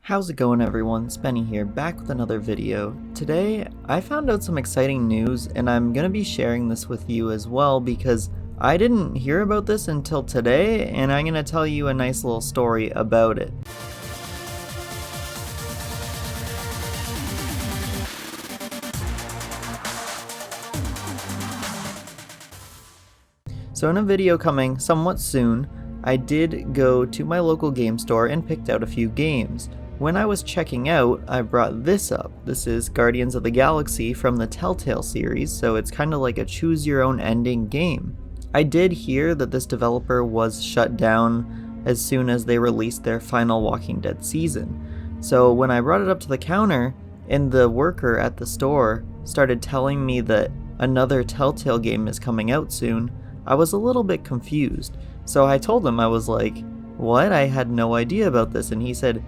How's it going, everyone? Spenny here, back with another video. Today, I found out some exciting news and I'm gonna be sharing this with you as well because I didn't hear about this until today and I'm gonna tell you a nice little story about it. So in a video coming somewhat soon, I did go to my local game store and picked out a few games. When I was checking out, I brought this up. This is Guardians of the Galaxy from the Telltale series, so it's kind of like a choose your own ending game. I did hear that this developer was shut down as soon as they released their final Walking Dead season. So when I brought it up to the counter, and the worker at the store started telling me that another Telltale game is coming out soon, I was a little bit confused. So I told him, I was like, what? I had no idea about this. And he said,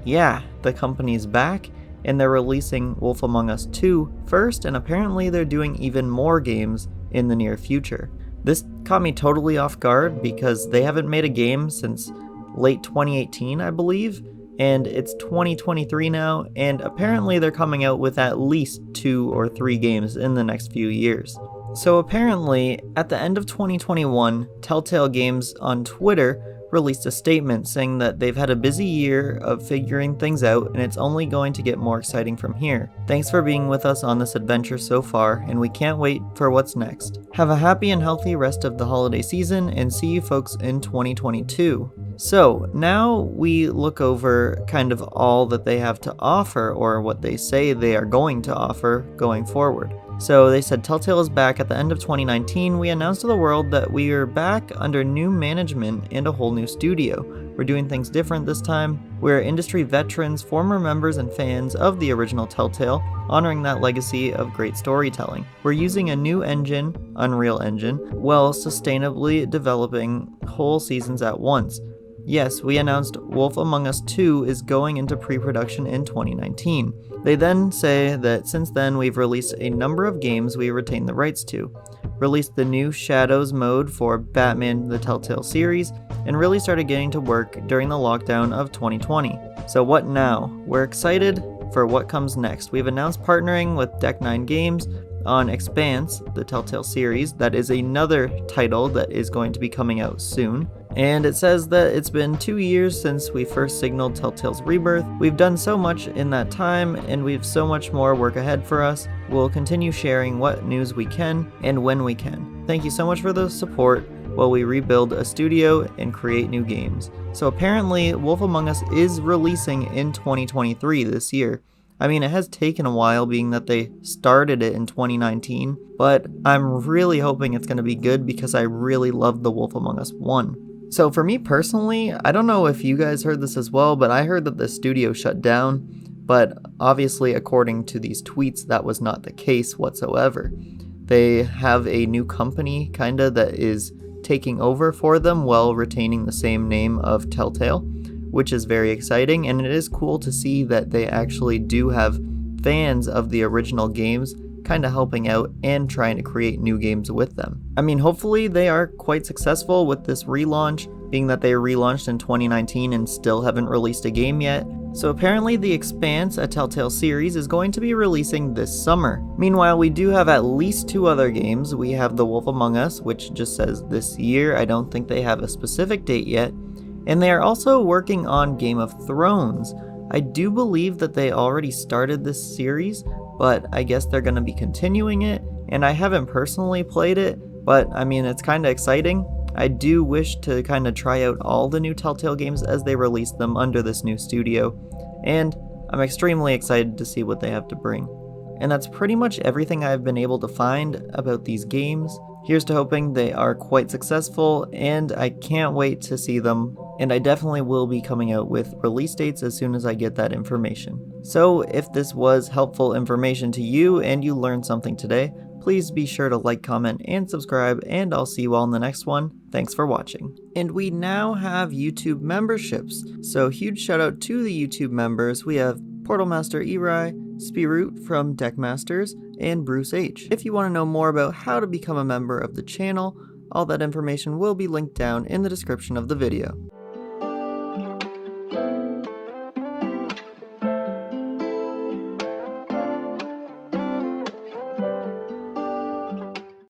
yeah, the company's back and they're releasing Wolf Among Us 2 first, and apparently they're doing even more games in the near future. This caught me totally off guard because they haven't made a game since late 2018, I believe, and it's 2023 now, and apparently they're coming out with at least 2 or 3 games in the next few years. So apparently, at the end of 2021, Telltale Games on Twitter released a statement saying that they've had a busy year of figuring things out and it's only going to get more exciting from here. Thanks for being with us on this adventure so far, and we can't wait for what's next. Have a happy and healthy rest of the holiday season, and see you folks in 2022. So now we look over kind of all that they have to offer, or what they say they are going to offer going forward. So they said Telltale is back. At the end of 2019, we announced to the world that we are back under new management and a whole new studio. We're doing things different this time. We're industry veterans, former members and fans of the original Telltale, honoring that legacy of great storytelling. We're using a new engine, Unreal Engine, while sustainably developing whole seasons at once. Yes, we announced Wolf Among Us 2 is going into pre-production in 2019. They then say that since then we've released a number of games we retain the rights to, released the new Shadows mode for Batman the Telltale series, and really started getting to work during the lockdown of 2020. So what now? We're excited for what comes next. We've announced partnering with Deck 9 Games on Expanse, the Telltale series. That is another title that is going to be coming out soon. And it says that it's been 2 years since we first signaled Telltale's rebirth. We've done so much in that time, and we've so much more work ahead for us. We'll continue sharing what news we can and when we can. Thank you so much for the support while we rebuild a studio and create new games. So apparently, Wolf Among Us is releasing in 2023 this year. I mean, it has taken a while being that they started it in 2019, but I'm really hoping it's going to be good because I really loved the Wolf Among Us 1. So for me personally, I don't know if you guys heard this as well, but I heard that the studio shut down, but obviously according to these tweets, that was not the case whatsoever. They have a new company kinda that is taking over for them while retaining the same name of Telltale, which is very exciting, and it is cool to see that they actually do have fans of the original games kind of helping out and trying to create new games with them. I mean, hopefully they are quite successful with this relaunch, being that they relaunched in 2019 and still haven't released a game yet. So apparently the Expanse, a Telltale series, is going to be releasing this summer. Meanwhile, we do have at least 2 other games. We have The Wolf Among Us, which just says this year. I don't think they have a specific date yet. And they are also working on Game of Thrones. I do believe that they already started this series, but I guess they're going to be continuing it, and I haven't personally played it, but I mean, it's kind of exciting. I do wish to kind of try out all the new Telltale games as they release them under this new studio, and I'm extremely excited to see what they have to bring. And that's pretty much everything I've been able to find about these games. Here's to hoping they are quite successful, and I can't wait to see them, and I definitely will be coming out with release dates as soon as I get that information. So if this was helpful information to you and you learned something today, please be sure to like, comment, and subscribe, and I'll see you all in the next one. Thanks for watching. And we now have YouTube memberships, so huge shout out to the YouTube members. We have Portal Master Eri, Spiroot from Deckmasters, and Bruce H. If you want to know more about how to become a member of the channel, all that information will be linked down in the description of the video.